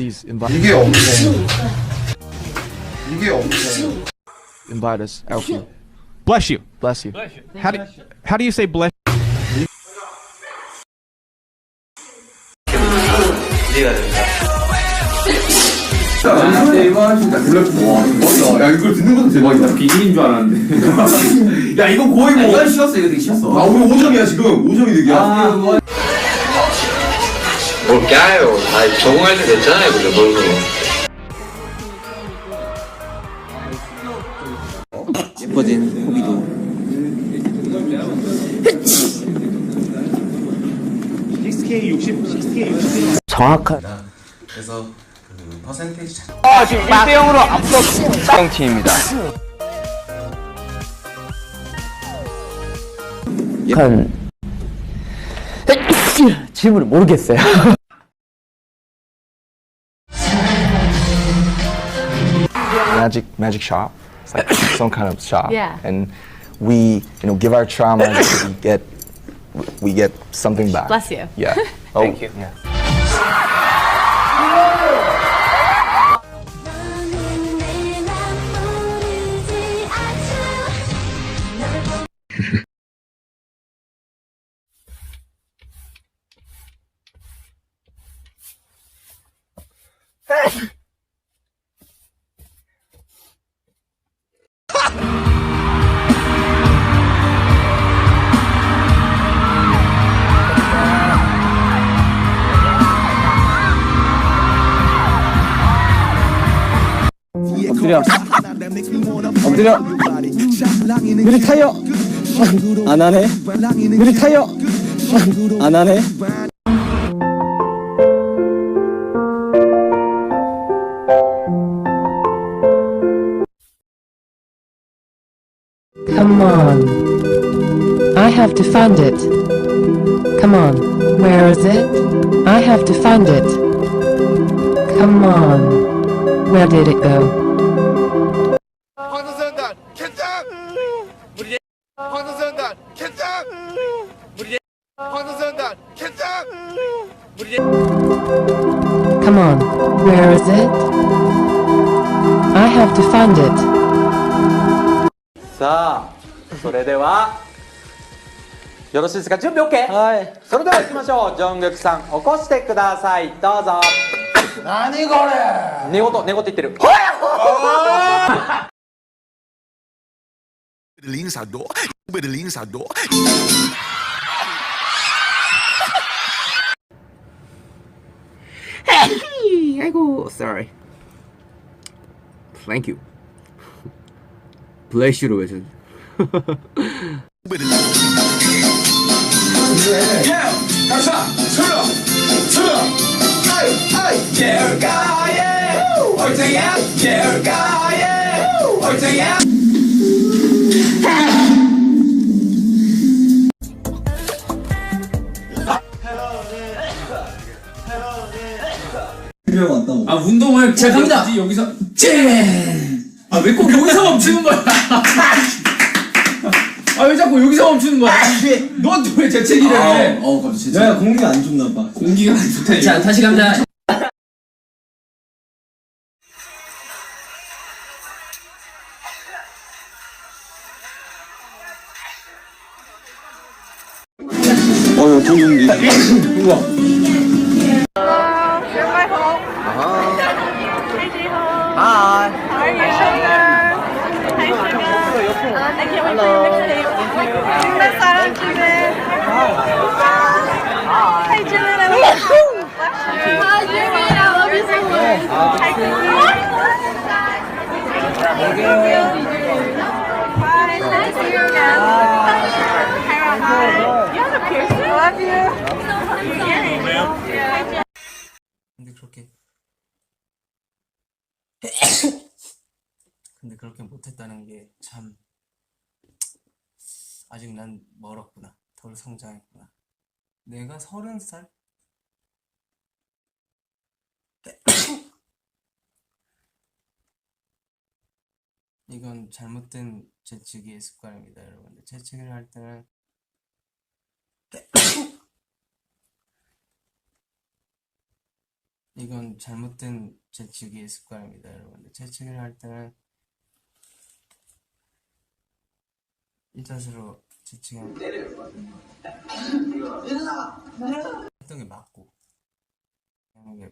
Please invite. Invite us. Alfie. Bless you. Bless you. How do you say bless? 야 이걸 듣는 것도 대박이다. 비밀인 줄 알았는데. 야 이건 거의 뭐. 이건 쉬었어. 이거 되게 쉬었어. 아 우리 5점이야 지금. 5점이 되게야. 뭘 까요? 다 적응할 때 됐잖아요, 그죠? 벌써. 예뻐진 호비도. 정확한. 그래서 그 퍼센테이지 잘. 지금 1대 0으로 앞서 팀입니다. 약간 질문을 모르겠어요. magic shop. It's like some kind of shop. Yeah. And we, give our trauma, we get something back. Bless you. Yeah. Thank you. Yeah. 엎드려. 느리 타요. 안 하네. 느리 타요. 안 하네. Come on. I have to find it. Come on. Where is it? I have to find it. Come on. Where did it go? 방탄소년단 캔장! 우리 방탄소년단 캔장! 우리 방탄소년단 캔장! 우리 Come on. Where is it? I have to find it. さあ、それではよろしいですか。準備 OK。はい。それでは行きましょう。ジョングクさん、起こしてください。どうぞ。何これ。寝言言ってる。아이고, sorry. Thank you. Bless you로 외쳐. 아 운동을 제가 갑니다. 여기서 아 왜 꼭 여기서 멈추는 거야? 아 왜 자꾸 여기서 멈추는 거야? 넌 왜 재채기를 해? 갑자기 재채기. 내가 공기가 안 좋나 봐. 공기가 안 좋다. 자 다시 갑니다. 돈 준비. 우와. Hi. How are you? Hi, I can't wait for your mixtape. 정말 사랑해. Hi, Jimin. I love you. Hi, Jimin. I love you so much. Hi, Jimin. Hi, nice to see you again. Hi. You have a piercing? I love you. Hi, Jimin. 근데 그렇게 근데 그렇게 못했다는 게 참 아직 난 멀었구나. 덜 성장했구나. 내가 30살? 이건 잘못된 재치기의 습관입니다, 여러분들. 재치기를 할 때는 이건 잘못된 재치기의 습관입니다, 여러분들. 재치기를 할 때는 이 자세로 재치기하면 했던 게 맞고 이게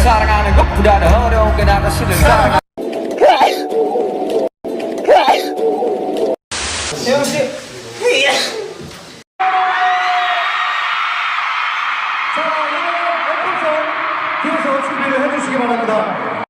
사랑하는 것보다 어려운 게 나가 싫은 사랑. 재영씨. 자, 이번엔 앵콜송 뒤에서 준비를 해주시기 바랍니다.